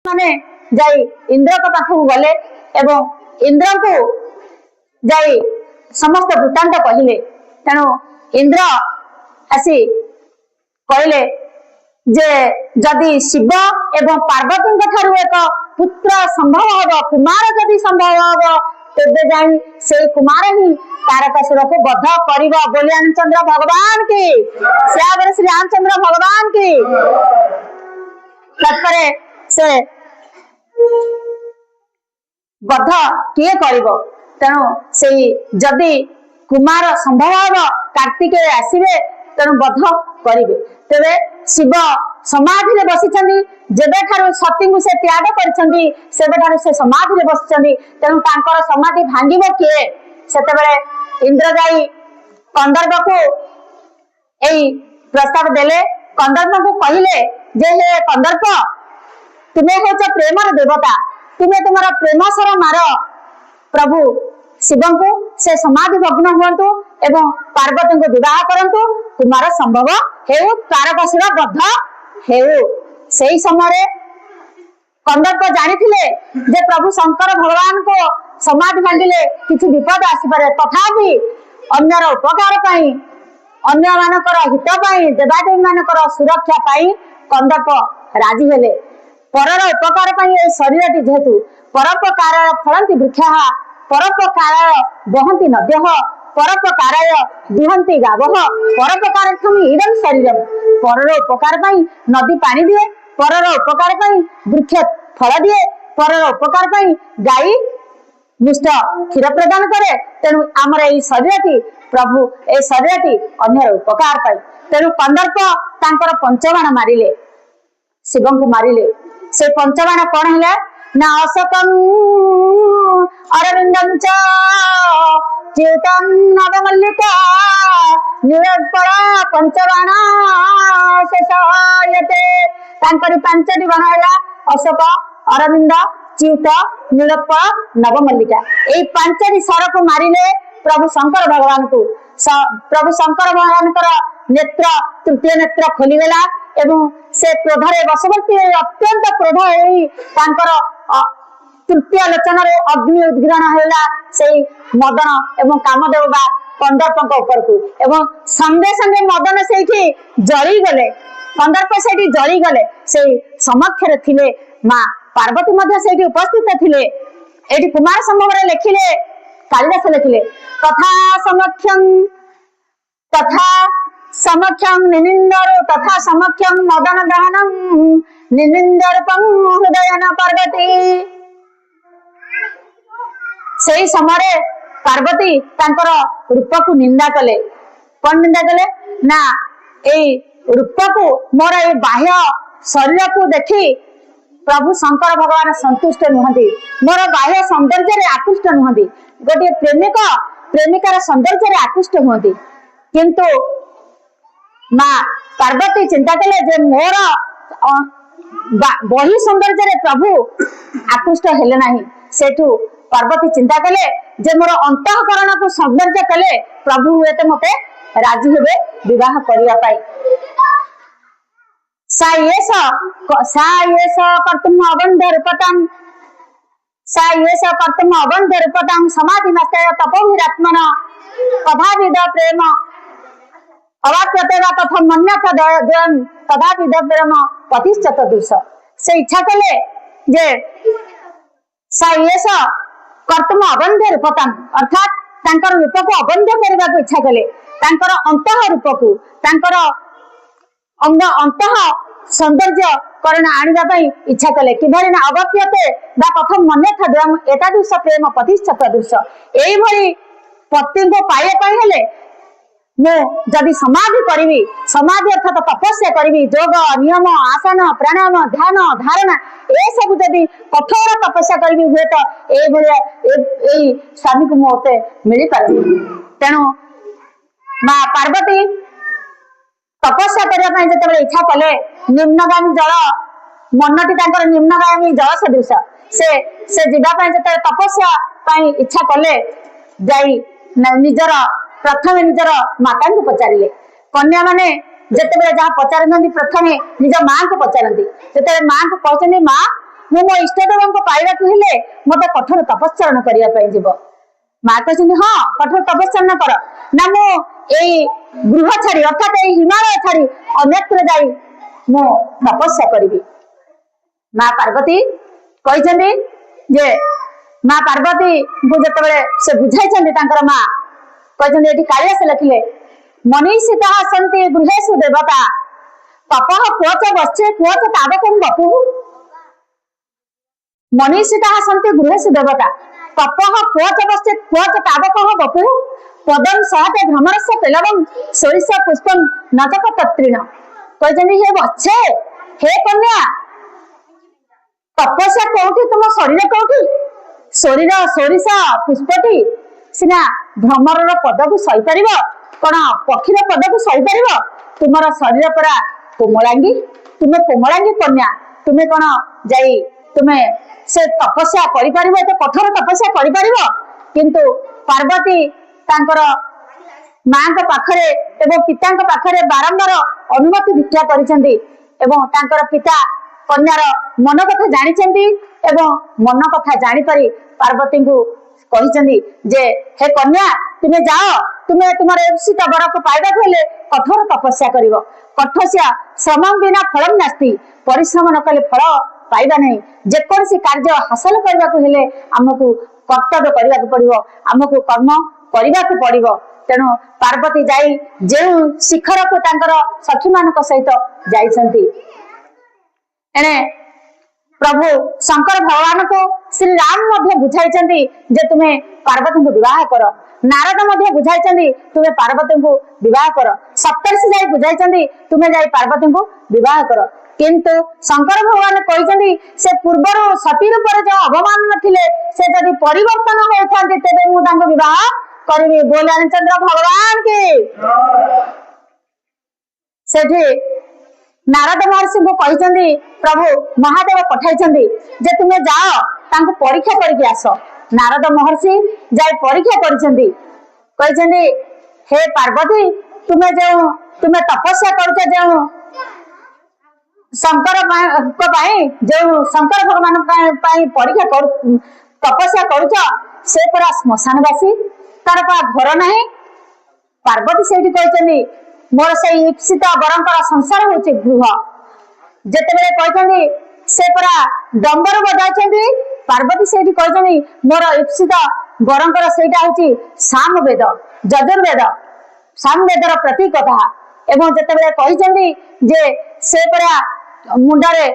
माने जाई इंद्र को पाखु गले एवं इंद्र को जाई समस्त वृत्तांत कहले। तेणु इंद्र आसी कहले जे जदि शिव एवं पार्वती ठारू एक पुत्र संभव हम कुमार जदि संभव हम तेबे जाई से कुमार ही तारकासुर को बध कर बोले रामचंद्र भगवान की श्यावर श्री रामचंद्र भगवान की तत्पर से बध किए कर तेणु से जदि कुमार संभव हम कार्तिकेय आसवे तेणु बध करेंगे तेरे शिव समाधि बसी जेबे ठारू सती को से त्याग कर समाधि बसी तेणु तांकर समाधि भांगिब किए सेतेबेले इंद्र जाई कंदर्प को यही प्रस्ताव देले। कंदर्प को कहले जे हे कंदर्प तुम्हें हूँ प्रेमर देवता तुम्हें तुम प्रेम सर मार प्रभु शिव को से समाधि भग्न हुंतु एवं पार्वती को विवाह करंतु तुम्हारा संभव हेउ तारकासुर बद्ध हेउ। से समय कंदर्प जानी जे प्रभु शंकर भगवान को समाधि भांगिले किसी विपद आसपे तथापि अन्यर उपकार पाई अन्य मानकर हित पाई देवादेवी मानकर सुरक्षा पाई कंदर्प राजी हेले। परर उपकार पाई शरीर जेहेतु परोपकार फलंती वृक्षा परोपकार बहंती नद्य परोपकार दुहंती गाव परोपकार इदं शरीरम परर उपकार पाई नदी पानी दिए परर उपकार पाई वृक्ष फल दिए परर उपकार पाई गाई मिष्ट क्षीर प्रदान करे। तेणु आमर यही शरीर प्रभु ए शरीर अन्य उपकार पाई तेणु कंदर्प तांकर पंचबाण मारिले शिव को मारिले। से पंचबाण कौन है ना अशोकं अरविंदं च च्युतं नवमल्लिका निरपरा पंचबाण शेषायते तांकरी पांचटी बाण है अशोक अरविंद च्युत नीलप नवमल्लिका यही पांचटी सर को मारिले प्रभु शंकर भगवान को। प्रभु शंकर भगवान नेत्र तृतीय नेत्र खोलीगला एवं से क्रोधरे बशवर्ती अत्यंत क्रोध तृतीय लोचन अग्नि उद्गीर्ण है से मदन एवं कामदेव बा कंदर्प ऊपर को एवं संगे संगे मदन से जली गले कंदर्प से जली गले से समक्षर थिले माँ पार्वती मध्य से उपस्थित थिले। एटी कुमार संभव लिखिले कालिदास लिखिले तथा समक्षं निनिंदर तथा समक्षं मदन दहनम निनिंदरपं हृदयन पार्वती। सही समय पार्वती तांकर रूप को निंदा कले कौन निंदा कले ना ए रूप को मोर ए बाह्य शरीर को देखी प्रभु शंकर भगवान संतुष्ट नुहति मोर बाह्य सौंदर्य आकृष्ट नुहति गोटे प्रेमिक प्रेमिकार सौंदर्य आकृष्ट हुंती किंतु माँ पार्वती चिंता कले जे मोर बही सौंदर्य प्रभु आकृष्ट हेले नाही। सेठू पार्वती चिंता कले जे मोर अंतःकरण को सौंदर्य कले प्रभु हुए तो मते राजी हेबे विवाह करिया पाई। सा येष कर्तुम अबंध रूपतां समाधि नष्टय तपोभिरात्मन तथाविद प्रेम अवाप्यते वा कथम मन्यथ द्वयं तथाविद प्रेम पतिश्चत दुष। से इच्छा कले जे सा येष कर्तुम अबंध रूपतां अर्थात तांकर रूप को अबंध करबा को इच्छा कले तांकर अंतः रूप को तांकर अंग अंतः सौंदर्य करण आने इच्छा कले कि अवप्यते बा कथम मन्यथ द्वयं एतादृश प्रेम पतिश्चत दुष। यही पति को पाइबा हेले मु जदि समाधि करी समाधि अर्थात तपस्या करी योग नियम आसन प्राणायाम ध्यान धारणा ए सब जदि कठोर तपस्या करी हुए तो यही स्वामी को मते मिल पार। तेणु माँ पार्वती तपस्या करने जो इच्छा कले निम्नगामी जल मनटी निम्नगामी जल सदृश से जीवाई जो तपस्या इच्छा कले जाई निजर प्रथम निजर माता को पचारे कन्या माने जिते जहाँ पचार प्रथम निज माँ को पचारती जो माँ को कहते माँ मु मो इष्टदेव को पाइबा हेले मत कठोर तपस्या करने जीव माँ कहते हाँ कठोर तपस्या कर ना मु गृह छाड़ी अर्थात हिमालय छाड़ी अन्यत्र जाई मु तपस्या करी माँ पार्वती कहते जे माँ पार्वती को जिते से बुझाई माँ कहते कालिदास लिखिले मनीषिता सन्ति गृहेषु देवता तपः क्वच वश्चे क्वच तावकं वपुः मनीषिता सन्ति गृहेषु देवता तपः क्वच वश्चे क्वच तावकः वपुः पदं सहते भ्रमरस्य पेलवं सोरिष पुष्पं नचक तत्रिण कहते हे वच्छे हे कन्या तपस्या कौटी तुम शरीर कौटी शरीर सोरिष पुष्पटी सीना भ्रमर पद को सही पार कौन पक्षीर पद को सही पार तुम शरीर परा कोमलांगी तुम्हें कोमलांगी कन्या तुम्हें कौन जाई तुम्हें से तपस्या कर कठोर तपस्या कर किंतु पार्वती तांकर माँ पाखरे एवं पिता पाखरे बारंबार अनुमति भिक्षा करिसेंती एवं तांकर पिता कन्यार मन कथा जानिसेंती एवं मन कथा जानी पारी पार्वती को कहिसेंती जे हे कन्या तुम्हें जाओ तुम्हें तुम ईप्सित वर को पाइबा हेले कठोर तपस्या करिवो कठोस्या श्रम बिना फलम नास्ति परिश्रम न कले फल पाइबा नहीं जेकोसी कार्य हासिल करबा को हेले हमकु कर्तव्य करबा को पड़िवो हमकु कर्म करबा को पड़िवो तेणु पार्वती जाई जे शिखर को तांकर सखी मानक सहित जाइसंती एने प्रभु शंकर भगवान को श्री राम मध्य बुझाई जे तुम्हें पार्वती को विवाह कर नारद मध्य बुझाई तुम्हें पार्वती को विवाह कर सप्तर्षि जाई बुझाई तुम्हें जाई पार्वती को विवाह कर किंतु शंकर भगवान कहते से पूर्वर सती रूप जो अवमान नथिले से जदि परिवर्तन होता तेरे मुझे विवाह करी बोले चंद्र भगवान की सेठी नारद महर्षि को कहते प्रभु महादेव पठाई जे तुम्हें जाओ तांको परीक्षा करके आस नारद महर्षि जाई परीक्षा कर हे पार्वती तुम्हें जो तुम्हें तपस्या कर जो शंकर जो शंकर भगवान परीक्षा कर तपस्या कर से पूरा श्मशानवासी तार पा घर ना पार्वती से कहते मोर से ईप्सित बरंकर संसार हूँ गृह जिते कहते से पूरा डंबर बजाई पार्वती से कहते मोर ईप्सित बरंकर सेटा हूँ साम वेद यजुर्वेद साम वेदर प्रतीक था एवं जिते कहते जे से पूरा मुंडरे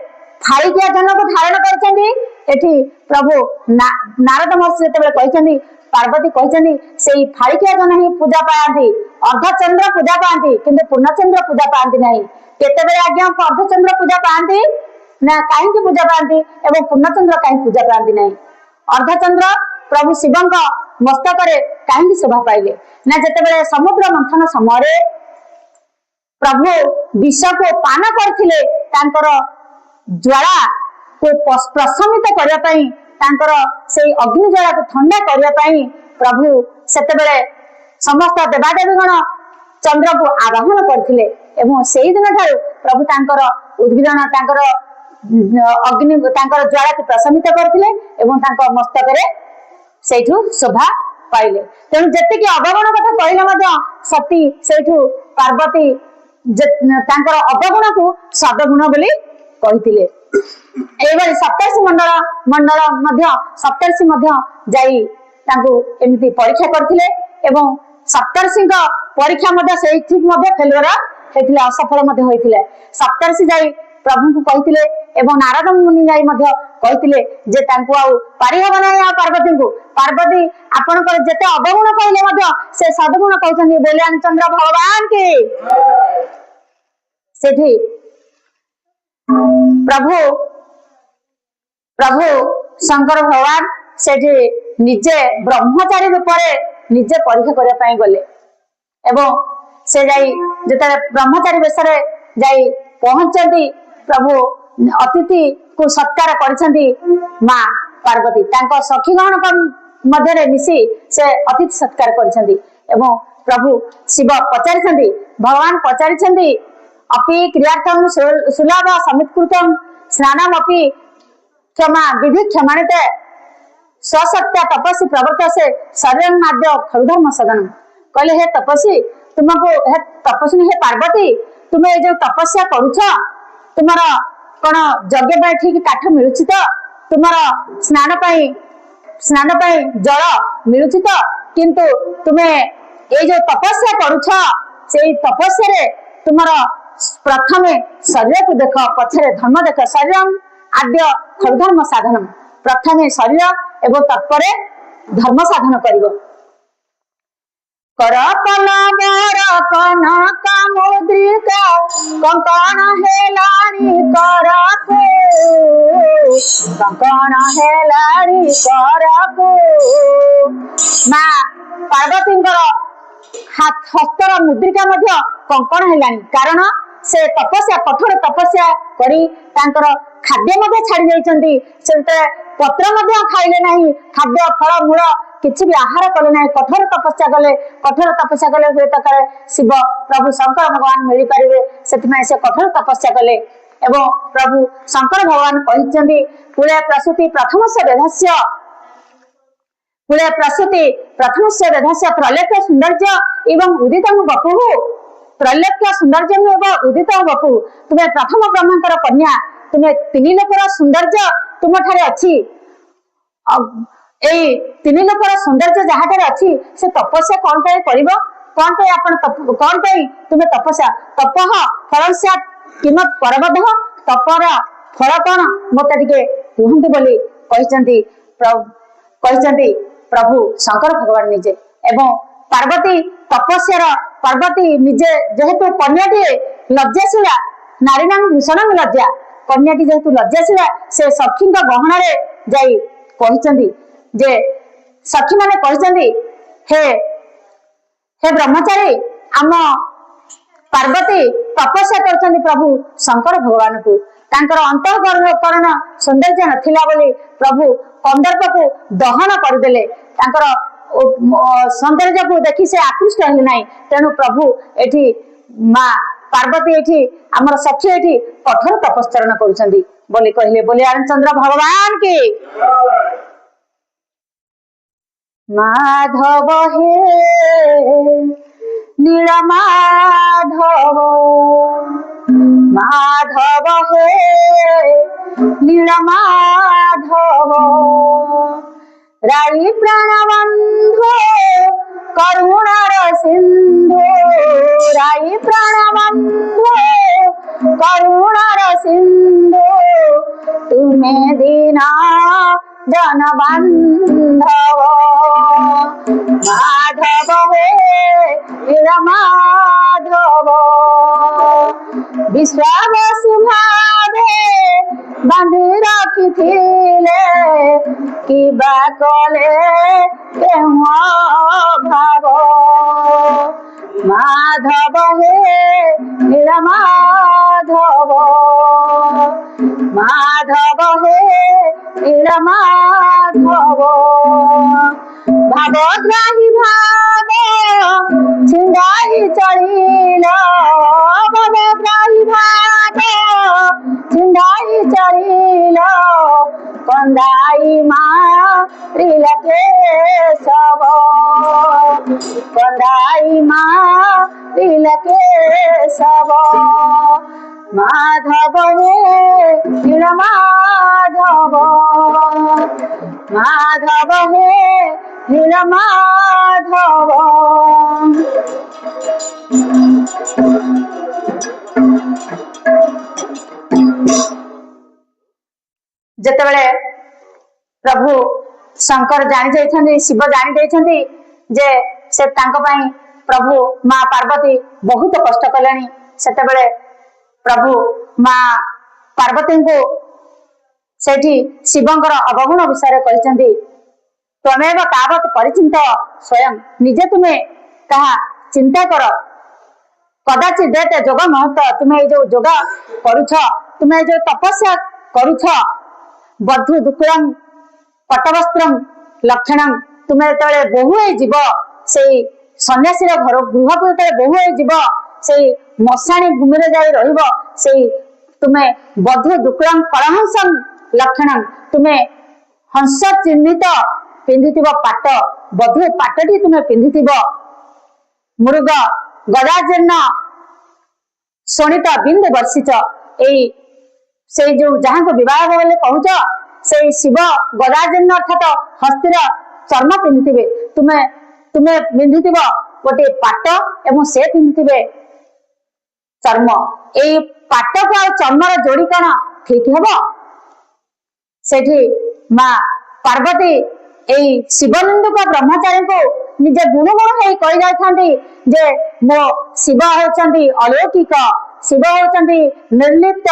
फाड़िकिया जन को धारण कर प्रभु नारद महर्षि जिते कहते पार्वती कहते से फाड़िकिया जन ही पूजा पाती अर्धचंद्र पूजा पाती किंतु पूर्णचंद्र पूजा पाती नहीं केते आज्ञा अर्धचंद्र पूजा पाती ना कहीं पूजा पाती एवं पूर्णचंद्र कहीं पूजा पाती नहीं अर्धचंद्र प्रभु शिव मस्तक कहीं शोभा पाइले ना जिते समुद्र मंथन समय प्रभु विष को पान करथिले तांकर ज्वाला को प्रशमित करने से अग्नि ज्वाला को ठंडा करने प्रभु सेते समस्त देवादेवीगण चंद्र को आवाहन करथिले एवं से दिन ठारू प्रभु तांकर उद्गीरण तांकर अग्नि तांकर ज्वाला को प्रशमित करथिले एवं तांकर मस्तक सेठू शोभा पाइले तेणु जेतिकी अवगुण कथा कहले सती सेठू पार्वती तांकर अवगुण को सदगुण बोली कहिथिले एवं सप्तर्षि मंडल सप्तर्षि जाई तांको एमती परीक्षा करथिले एवं सप्तर्षि परीक्षा से ठीक फेलुअर होइथिले असफल होइथिले सप्तर्षि जाई प्रभु को कहिथिले एवं नारद मुनि जाई कहिथिले जे तांको आ पारि हबो नै पार्वती को पार्वती आपनकर जेते अवगुण कहले से सदगुण कहउछन्ती बोले चंद्र भगवान की सेठी प्रभु प्रभु शंकर भगवान सेठी निजे ब्रह्मचारी रूप निजे परीक्षा करने गले एवं से जाई जेते ब्रह्मचारी वेश जाई पहुंचती प्रभु अतिथि को सत्कार करछंती माँ पार्वती तांको सखीगण मध्य मिसी से अतिथि सत्कार करछंती एवं प्रभु शिव पचारिछंती भगवान पचारिछंती अपि क्रियार्थम सुलभ समितकृतम स्नानम अपि क्षमा विधि क्षमाणिते स्वसत्या तपस्वी प्रवर्त से शरीर माध्य खलुधर्म सदन। कहले हे तपस्वी तुमको हे तपस्वी हे पार्वती तुम्हें जो तपस्या करुछ तुमर कौन यज्ञ ठीक काठ मिलुच तो तुमर स्नान जल मिलुच तो किंतु तुम्हें ये जो तपस्या करुछ से तपस्या तुमर प्रथमे शरीर को देख पछरे धर्म देख शरीर आद्य खलुधर्म साधन प्रथमे शरीर एवं तत्परे धर्म साधन करिवो। कर पलवर कनक मुद्रिका कंकण हेलाणी करको कंकण हेलाणी करको। मां पार्वती हस्तर मुद्रिका मध्य कंकण हेलाणी कारण से तपस्या कठोर तपस्या करी तांकर खाद्य मध्य छाड़ी जाइछन्ती से पत्र मध्य खाइले नहीं खाद्य फल मूल किसी भी आहार कले ना कठोर तपस्या कले हुए तो करे शिव प्रभु शंकर भगवान मिल पारे से कठोर तपस्या कले एवं प्रभु शंकर भगवान कहते कूले प्रसूति प्रथम से वेदस्य कूले प्रसूति प्रथम से वेदस्य त्रैलोक्य सौंदर्य एवं उदित बपु त्रैलोक्य सौंदर्य एवं उदित बपु तुम्हें प्रथम ब्रह्मांकर कन्या तुम्हें तीन लोकर सौंदर्य तुम ठारे अच्छी ए तीन लोकर सौंदर्य जहाँ अच्छी से तपस्या कौन पे कर कौन पे आपण कौन पे तुम्हें तपस्या तप फल किमत परबद्ध तपर फल कौन मत टे कहतु बोली प्रभु शंकर भगवान निजे एवं पार्वती तपस्यार पार्वती निजे जेहेतु कन्याटी लज्जाशीला नारी नाम भूषण लज्जा कन्याटी जेहेतु लज्जाशीला से सखी गहन जाई कहते जे सखी माने कहते हे हे ब्रह्मचारी आम पार्वती तपस्या करछन्ती प्रभु शंकर भगवान को तांकर अंतःकरण सौंदर्य नथिला बोली प्रभु कंदर्प को दहन करदेले तांकर सौंदर्य को देखी से आकृष्ट हेले नाही तेणु प्रभु एठी मां पार्वती एठी हमर सखी एठी कठोर तपस्या करुछन्ती बोली कहले बोली रामचंद्र भगवान की माधव हे नील माधव माधव हे नील माधव राई प्राणबंधु करुणार सिंधु राई प्राणबंधु करुणार सिंधु तुम्हें दीना जन बांधव माधव हे माधव विश्वास सुभावे बांधी रखिथिले किबा कले भाव माधव हे माधव माधव हे माधव भावग्राही भाव छिंडाई चढ़ील भावग्राही भाव छिंडाई चढ़ील कंदाई माँ त्रिलके सब कंदाई माँ त्रिलके सब माधव हे माधव माधव हे माधव जेतेबेले प्रभु शंकर जानी जाइछन्ती शिव जानी जाइछन्ती जे से तांको पई प्रभु मां पार्वती बहुत कष्ट कलेनी सेतेबेले प्रभु मां पार्वती को सेठी शिवंकर अवगुण विषय कहते तमेव तावत परिचिंत स्वयं निजे तुम्हें कहा चिंता कर कदाचित देते जोग महत्व तुम्हें जो जोग करुछ तुम्हें जो तपस्या करुछ बधु दुकुलम पटवस्त्रम लक्षणम तुम्हें तले बहु जीव से सन्यासी घर गृह को बहु जीव से मशाणी भूमि रे जाई रहिबो से तुम्हें बधु दुकुलम कलहंसम लक्षणम तुमे हंस चिन्हित पिंधिथिब पाट बधु पाटटी तुमे पिंधिथिब मृग गदाजीर्ण शोणित बिंदु वर्षित एई से जो जहां को विवाह बोले कहूच से शिव गदाजीर्ण अर्थात हस्तिर चर्म पिंधिथिबे तुमे तुमे पिंधिथिब गोटे पाट एवं से पिंधिथिबे चर्म एई पाट को चर्मर जोड़ी कण ठीक हेबो सेठी मां पार्वती एई शिवनंदुक ब्रह्मचारी को निजे गुणगुण है कही जाती जे मो शिव होचंदी अलौकिक शिव होचंदी निर्लिप्त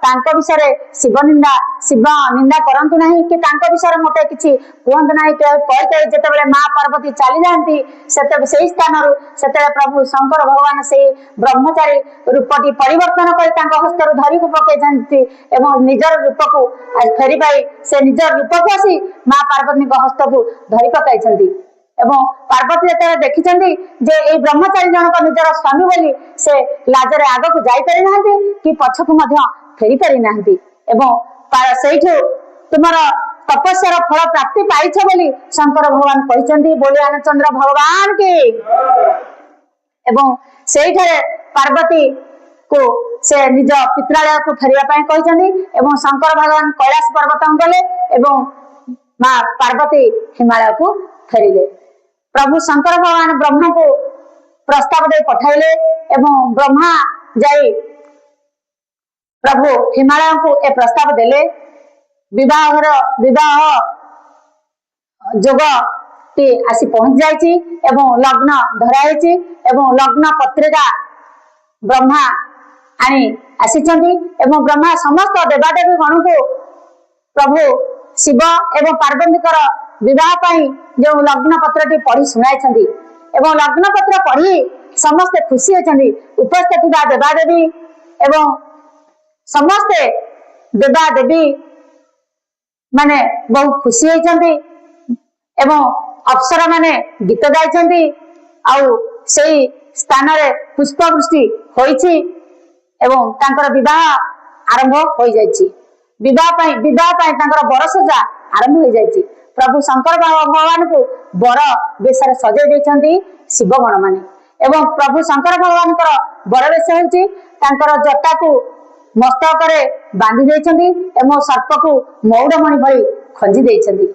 तांको विषय शिव निंदा करंतु नहीं कि तांको विषय मते किछि कहंतु नहीं कहि जेतेबेले मां पार्वती चली जाती से स्थान सेते प्रभु शंकर भगवान से ब्रह्मचारी रूपटी परिवर्तन कर तांको हस्तर धरी को पके जानती एवं निजर रूप को फेरी पाई से निजर रूप को आसी मां पार्वती को हस्त को धरी पकाई छंती एवं पार्वती जेते देखिछंती जे ए ब्रह्मचारी जनक निजर स्वामी बोली से लाजरे आग को जाई पारि नाहंती कि पछकु मध्य फेरी पारि नाहंती एवं सेठु तुमर तपस्यार फल प्राप्ति पाइछ बोली शंकर भगवान कहिछंती बोले आनंदचंद्र भगवान की एवं सेठरे पार्वती को से निज पित्रालय को फेरिया पाई कहिछंती एवं शंकर भगवान कैलाश पर्वत गले एवं मां पार्वती हिमालय को फेरिले प्रभु शंकर भगवान ब्रह्मा को प्रस्ताव दे पठाइले एवं ब्रह्मा जाई प्रभु हिमालय को ए प्रस्ताव देले विवाह जोग टी आसी पहुंच जाइछि एवं लग्न धराइछि एवं लग्न पत्रिका ब्रह्मा आनी आसीछंती एवं ब्रह्मा समस्त देवादेवी गण को प्रभु शिव एवं पार्वतीकर विवाह पाई जो लग्न पत्रटी पढ़ी सुनाई एवं लग्न पत्र पढ़ी समस्ते खुशी होती उपस्थित थिबा देवादेवी एवं समस्ते देवादेवी माने बहुत खुशी होती एवं अप्सरा माने गीत गाइछंती आउ सेई स्थान रे पुष्पवृष्टि होईछि एवं तांकर विवाह आरंभ हो जाइछि विवाह पाई तांकर बरसजा आरंभ हो जाइछि प्रभु शंकर भगवान को बर बेशर सजाई देछंती शिवगण माने एवं प्रभु शंकर भगवान बर बेश होछि तांकर जटा को मस्तक रे बांधी देछंती एवं सर्प को मौड़मणि भली खंजी देछंती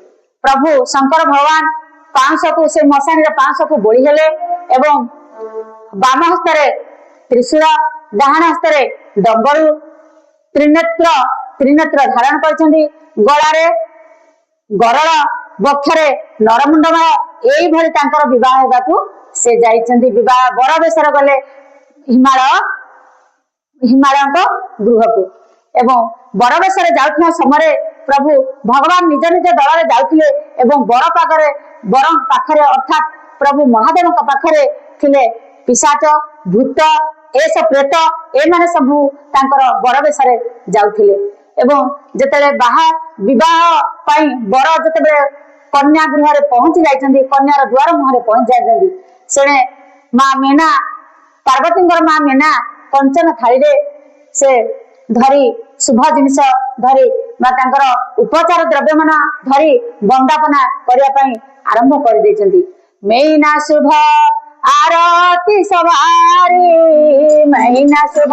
प्रभु शंकर भगवान पांश को से मशानी रे पांश को बोली हेले एवं बाम हस्त रे त्रिशूल डाहाण हस्त रे डंबरू त्रिनेत्र धारण करछंती गला रे गरल बक्षरे नरमुंडमय एई भली तांकर विवाह हेबाकू से जाइछंती विवाह बर बेशर गले हिमालय गृह को एवं बर बेशर जाउथना समय प्रभु भगवान निज निज दल रे जाउथिले एवं बर पाखरे अर्थात प्रभु महादेव पाखरे थिले पिशाच भूत एस प्रेत ए माने सबु तांकर बर बेशरे जाउथिले एवं जेतेले विवाह पाई बर जेतेबे कन्या गृह रे पहुंची जाइछंती कन्यार द्वार मुहरे पहुंच जाइछंती सेने मां मेना पार्वतींकर मां मेना कंचन थाली रे से धरी शुभ जिनिस धरी बा तांकर उपचार द्रव्य मान धरी वंदापना करिया पाई आरंभ कर देछंती मेना शुभ आरती सवारी महीना शुभ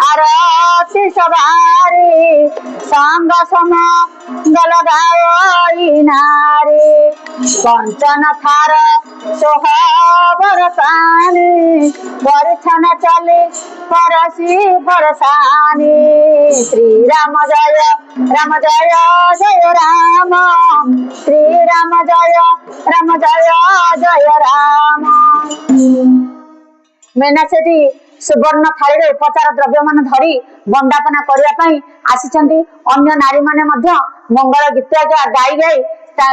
आरती सवारी संग सम गल गाई नारी कंचन थार सोहबर पानी परिछन चले परसी परसानी श्री राम जय जय राम श्री राम जय जय राम मेना सेठी सुवर्ण थाली रे उपचार द्रव्य मान धरी वंदापना करिया पई आसीचंती अन्य नारी माने मध्य मंगल गीत गाई गाई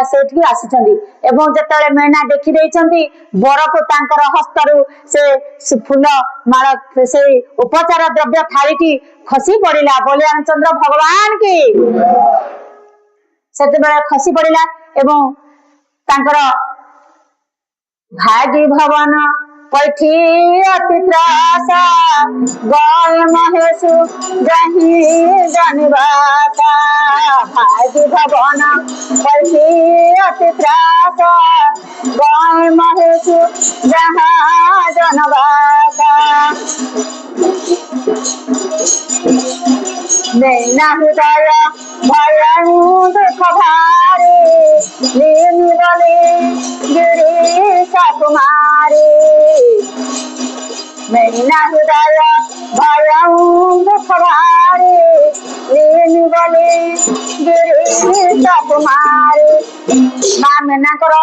सेठी आसीचंती एवं जतले मेना देखि देइचंती बर को तांकर हस्तरु से फूल माळ से उपचार द्रव्य थालीटी खसी पड़िला बोले रामचंद्र भगवान की सेते बेला खसी पड़िला एवं तांकर भागी भवन पैठी अति त्रासा गय महेशु जही जनवासा भागी भवन पैठी अति त्रासा गय महेशु जहाँ जनवासा नैना हृदय भय दुख भारी लीनी बले गिरीश कुमारी नैना हृदय भय दुख भारी लीनी बले गिरीश कुमारी। माँ मेनाकर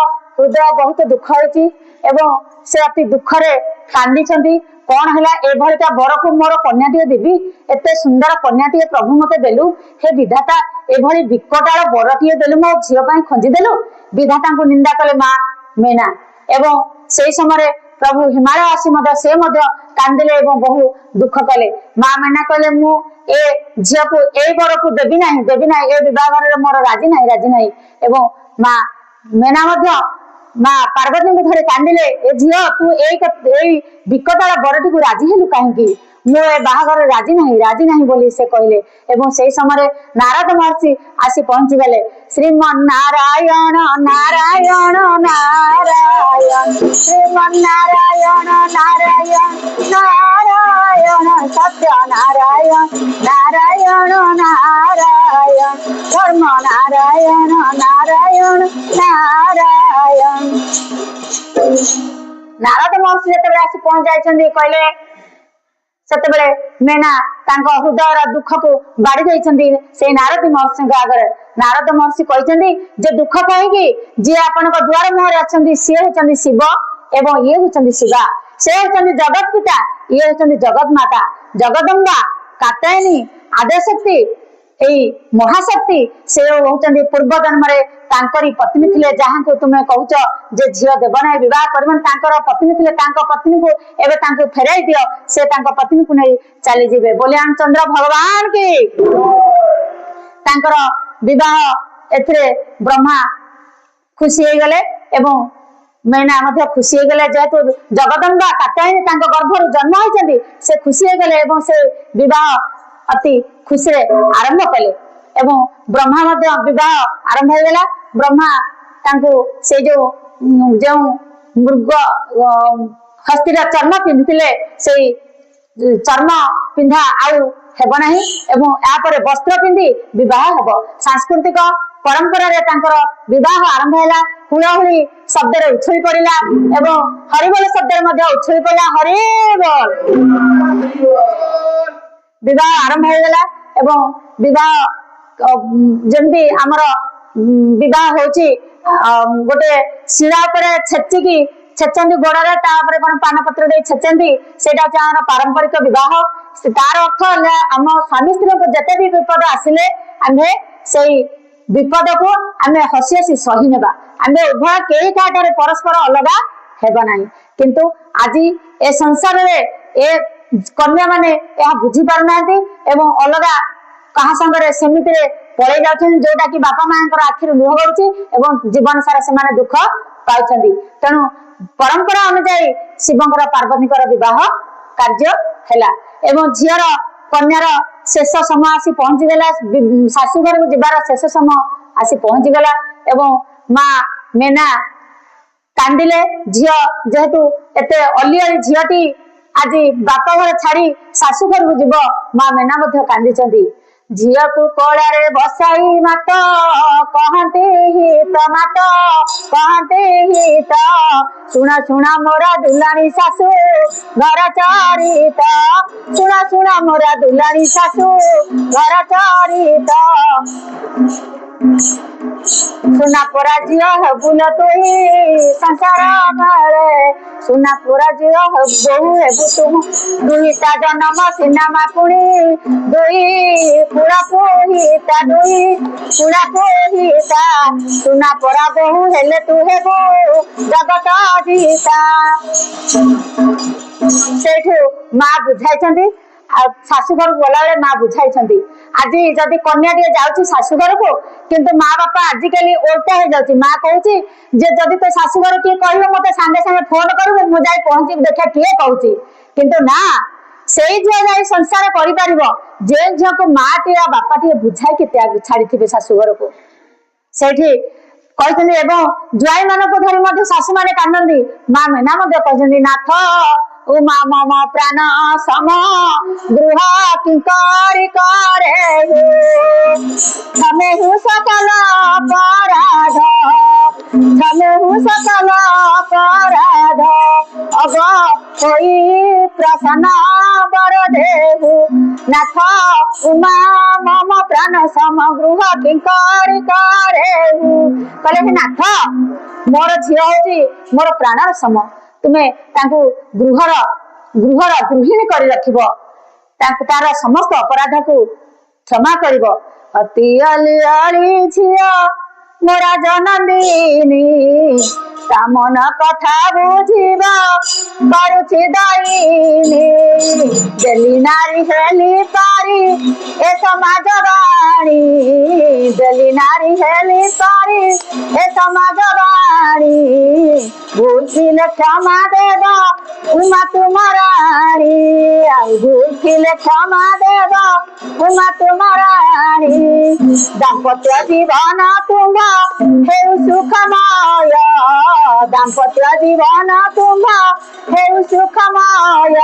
हृदय बहुत दुख होती एवं से अति दुखरे कांदी कौन है एभलिका बर को मोर कन्याटी देवी एते सुंदर कन्याटी प्रभु मते देलु हे विधाता एभली विकटाल बरटी देलु मो झील खोजिदेलु विधाता को निंदा कले माँ मेना एवं से समय प्रभु हिमालय आसी से कांदिले एवं बहु दुख कले माँ मेना कहले मु ए झील को ए बर को देवी ना ए विवाह मोर राजी ना एवं माँ मेना माँ पार्वती को थोड़े कांदिले ए झील तू ए विकटाल बरटी को राजी हेलु कहीं मु ए बाहागर राजी नहीं बोली से कहले एवं से समय नारद महर्षि आसी पहुंची गले श्रीमन नारायण नारायण नारायण श्रीमन नारायण नारायण नारायण सत्य नारायण नारायण नारायण धर्म नारायण नारायण नारायण। नारद महर्षि जो आसी पहुंच जाइछन्ती कहले सेतेबेले मेना तांको हृदय दुख को बाड़ी देइछन्ती से नारद महर्षि आगे नारद महर्षि कहते जे दुख कहीं जी आपण द्वार मुहर अच्छी सी होती शिव एवं ये होती शिवा से होती जगत पिता ये होती जगत माता जगदम्बा कात्यायनी आद्यशक्ति एई महाशक्ति से होती पूर्व जन्म तांकरी पत्नी थिले जहां को तुमे कहूच जे झियो देव ना विवाह करबन तांकर पत्नी थिले तांको पत्नी को एबे तांको फेराई दियो से तांको पत्नी को नहीं चली जिवे बोले चंद्र भगवान की तांकर विवाह एथरे ब्रह्मा खुशी हो गले एवं मैना मध्य खुशी हो गले जेहेतु जगदम्बा कात्यायनी तांको गर्भरु जन्म होइछन्ती से खुशी हो गले एवं से विवाह अति खुशी रे आरंभ कले एवं ब्रह्मा मध्य विवाह आरंभ हो गला ब्रह्मा तांको से जो मृग हस्तीर चर्म पिंधिले से चर्म पिंधा आउ हेब नाही एवं यापर वस्त्र पिंधि विवाह हेब सांस्कृतिक परंपरा रे तांकर विवाह आरंभ हैला हुलाहुली शब्द रे उछली पड़िला एवं हरिबोल शब्द रे मध्य उछली पड़िला हरिबोल विवाह आरंभ हो गला एवं विवाह जंदी हमर विवाह होची गोटे शिला पर छेचिकी छेचंदी गोड़े तापर कौन पान पत्र दे छेचंदी सेटा चार पारंपरिक विवाह तार अर्थ आम स्वामी स्त्री को जते भी विपद आसिले आमे सेई विपद को आमे हसी हसी सही नेबा आमे उभय केही काटारे परस्पर अलगा हेबा नाही किंतु आज ए संसार रे ए कन्या माने यह बुझी पार नांती एवं अलगा कहा संगरे सेमिति रे पळे जाउछन जोटा कि बापा मांकर आखिर लुह गउछि एवं जीवन सारा से माने दुख पाउछन्ती तेनु परंपरा अनुसार शिवंकर पार्वतीकर विवाह कार्य हैला एवं झियर कन्यार शेष समय आसी पहुंची गला शाशुघर को जीवार शेष समय आसी पहुंची गला एवं माँ मेना कांदिले झियो जेहेतु एते अलियाली झियोटी आज बापा घर छाड़ी शाशुघर को जीव माँ मेना मध्य कांदी झियो को कोड़े बसाई मात कहते हित मात कहते हित सुना सुना मोरा दुलानी सासू घर चरित सुना सुना मोरा दुलानी सासू घर चरित सुना पोरा झियो हेबुल तुई संसार घरे सुना पोरा झियो बहु हेबु तुम दुईटा जन्म सिनेमा पुणी दुई पुरा पुहिता दुई पुरा पुहिता सुना पोरा बहु हेले तू हेबु जगत जीता सेठु माँ बुझाइछन्ती ଶାଶୁଘର ଗଲା बेले माँ बुझाई आज जदि कन्या टे जाऊँगी शाशुघर को किंतु माँ बापा आजिकल उल्टा हो जाऊँगी माँ कहूँ जे जदि तो शाशुघर किए कह मत सांगे सांगे फोन करू मुझे जाए पहुंची देखा किए कहूँ किंतु ना से झील जाए संसार कर जे झील को माँ टे बापा टे बुझाई के छाड़ी शाशुघर को से कहते जुआई मान धरी शाशु मैंने कांदी माँ मैना कहते नाथ उमा मम प्राण सम गृह किंकर करे क्षमेहु सकल अपराध क्षमेहु सकल अपराध अब कोई प्रसन्न बर देहु नाथ उमा मम प्राण सम गृह किंकर करे कहले नाथ मोर झील हूँ मोर प्राणर सम तुम्हें गृहर गृहिणी कर रखिब तार समस्त अपराध को क्षमा करिब अति अलियाली झिया मोरा जनदिनी ता मन कथा बुझिबा करुछि दायिनी देली नारी हेली पारी ए समाज बाणी देली नारी हेली पारी ए समाज बाणी भूल क्षमा देवा उमा तुम्हाराणी भूल क्षमा देवा उमा तुम्हाराणी दाम्पत्य जीवन तुम्हा हेउ सुखमय दाम्पत्य जीवन तुम्हा हेउ सुखमय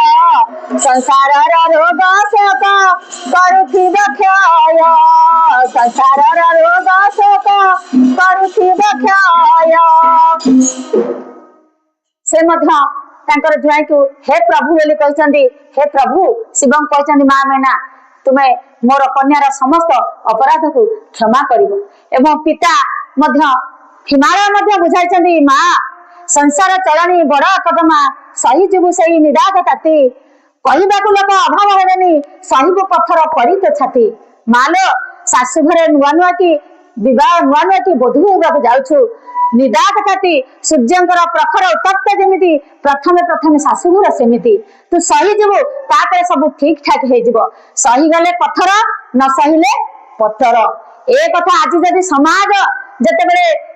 संसार रोग शोक करुथिब क्षय संसार रोग शोक करुथिब क्षय से जुआई को हे प्रभु बोली कहते हे प्रभु शिव कहते माँ मैना तुम्हें मोर कन्यार समस्त अपराध को क्षमा करिबो एवं पिता हिमालय बुझाई माँ संसार चलनी बड़ अकटमा सही जीवु सही निदाक ताती कहवाक लोक अभाव हेनी सहीबु पत्थर पड़ी तो छाती माँ लो शाशु घरे नुआ नुआ की विवाह नुआ नुआ की बोधु होगा जाऊँ निदाक ताती सूर्यंकर प्रखर उत्तप्त जमी प्रथमे प्रथमे शाशुघर सेमिति तू सही जीवु तापर सब ठीक ठाक हो सही गले पत्थर न सहीले पत्थर ए कथा आज जदि समाज जिते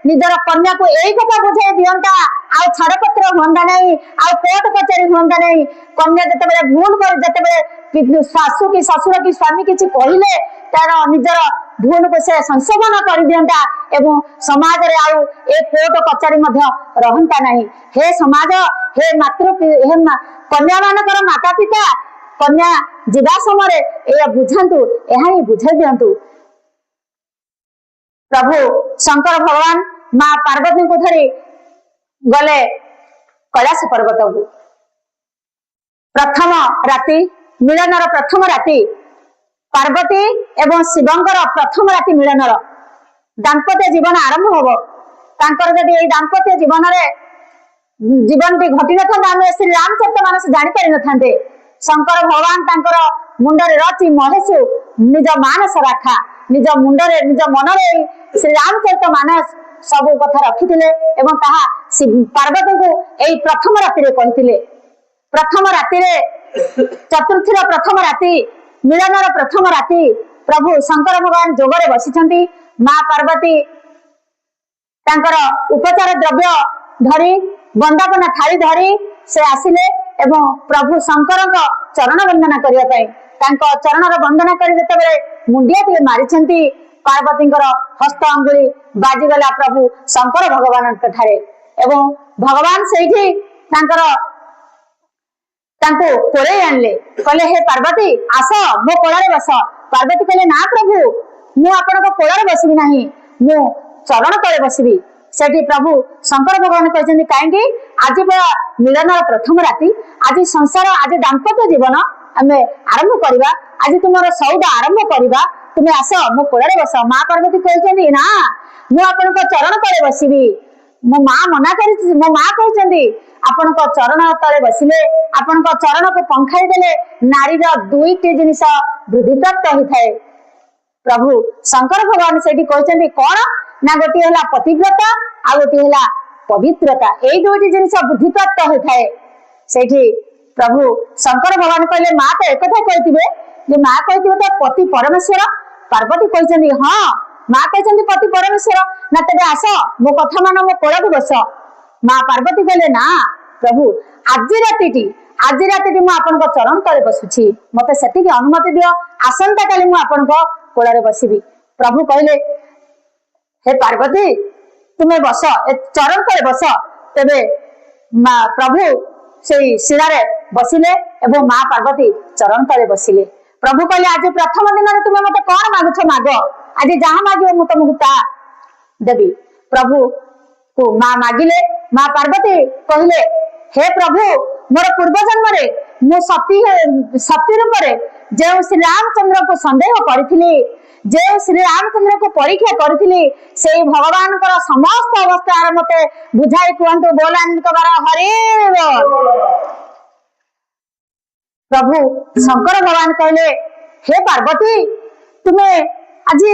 निजर कन्या को यही कथा बुझे दिंता आ छाड़पत्र हुआ नहीं आ कोर्ट कचेरी हुआ नहीं कन्या जिते भूल कर शाशु की ससुर की स्वामी किसी कहले तार निजर भूल को से संशोधन कर दिंता एवं समाज रे आउ ए कोर्ट कचेरी रहंता नहीं हे समाज हे मातृ हे कन्या मानकर माता पिता कन्या जीवा समय ए बुझातु यह बुझे दिंतु प्रभु शंकर भगवान माँ पार्वती को धरी गले कैलाश पर्वत को प्रथम राति मिलनर प्रथम राति पार्वती एवं शिवंकर प्रथम राति मिलनर दाम्पत्य जीवन आरंभ होब तांकर जदि ए दाम्पत्य जीवन रे जीवन टी घटी न था श्री रामचरित मानस जानी पारि न शंकर भगवान तांकर मुंडरे रचि महेशु निज मानस राखा निज मुंडरे निज मनरे श्री रामचरित मानस सब कथा रखिथिले एवं ताहा पार्वती को एई प्रथम राति रे कहिथिले प्रथम राति रे चतुर्थीर प्रथम राति मिलनर प्रथम राति प्रभु शंकर भगवान जोगरे बसिछंती माँ पार्वती तांकर उपचार द्रव्य धरी बंदापना थाली धरी से आसिले एवं प्रभु शंकर चरण वंदना करिया पई तांको चरणर वंदना करी जते मुंडिया टे मारिछंती पार्वती हस्त अंगुली बाजीगला प्रभु शंकर भगवान ठारे एवं भगवान से कोड़े आणले कहले हे पार्वती आस मो कोड़े बस पार्वती कहले ना प्रभु मु आपण कोड़े बसबी नहीं मु चरण तले बसबी सेठी प्रभु शंकर भगवान कहते कहीं आज पूरा मिलनर प्रथम राति आज संसार आज दाम्पत्य जीवन आम आरंभ करवा आज तुम सौदा आरंभ करवा तुम्हें आस मो कोड़े बस माँ पार्वती कहते ना मु आपण चरण तले बसबी मो माँ मना कर मो माँ कहते आपण चरण तले बसिले आपण चरण को पंखाई देले नारीर दुईटी जिनिस वृद्धि प्राप्त होता है प्रभु शंकर भगवान से कहते कौन ना गोटे है पतिव्रता आ गोटे है पवित्रता यही दुईटी जिनिस वृद्धि प्राप्त होता है से प्रभु शंकर भगवान कहले माँ तो एक कहते जे माँ कहते तो पति परमेश्वर पार्वती कहते हाँ माँ कहते पति परमेश्वर ना तेरे आस मो कथा मान मो कोल को बस माँ पार्वती कहले ना प्रभु आज राति मु आपन चरण तले बसुछि मते सेति अनुमति दियो आसंता काली मु आपन कोल रे बसिबी प्रभु कहले हे पार्वती तुम्हें बस चरण तले बस तेबे प्रभु से शिरारे बसिले एवं माँ पार्वती चरण तले बसिले प्रभु कहले आज प्रथम दिन तुम्हें मत कौन मागुछ माग आज जहाँ मागे मु तुमको ता देवी प्रभु को माँ मागिले माँ पार्वती कहले हे प्रभु मोर पूर्व जन्म रे मु सती रूप रे जो श्री रामचंद्र को संदेह करी जे श्री रामचंद्र को परीक्षा करी से भगवान कर समस्त अवस्था मते बुझाई कहतु बोलान हरे प्रभु शंकर भगवान कहले हे पार्वती तुम्हें आज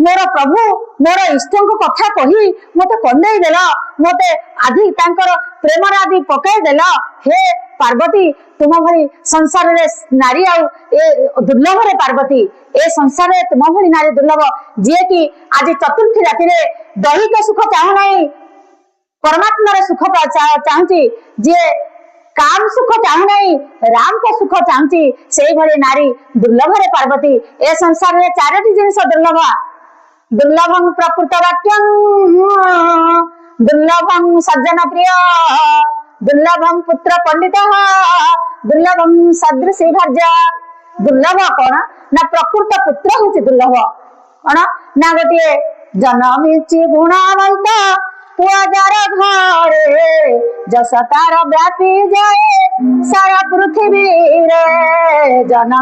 मोर प्रभु मोर इष्ट कथा कही मत कंदे देल मत आदि प्रेम आदि पकई देल हे पार्वती तुम भली संसार रे नारी दुर्लभ रे पार्वती ए संसार रे तुम भली नारी दुर्लभ जे कि आज चतुर्थी राति रे दैहिक सुख चाहू नहीं परमात्मा रे सुख चाहूची जे काम सुख चाहू नहीं राम को सुख चाहूची से भली नारी दुर्लभ रे पार्वती ए संसार रे चारोटी जिनिस दुर्लभ दुर्लभं प्रकृत वाक्यं दुर्लभं सज्जन प्रिय दुर्लभं पुत्र पंडितः दुर्लभं सदृशी भार्या दुर्लभ कौन ना प्रकृत पुत्र होची दुर्लभ कौन ना गोटे जनमिची गुणवंत पुआ जार घरे जस तार व्यापी जाए सारा पृथ्वी रे जन्म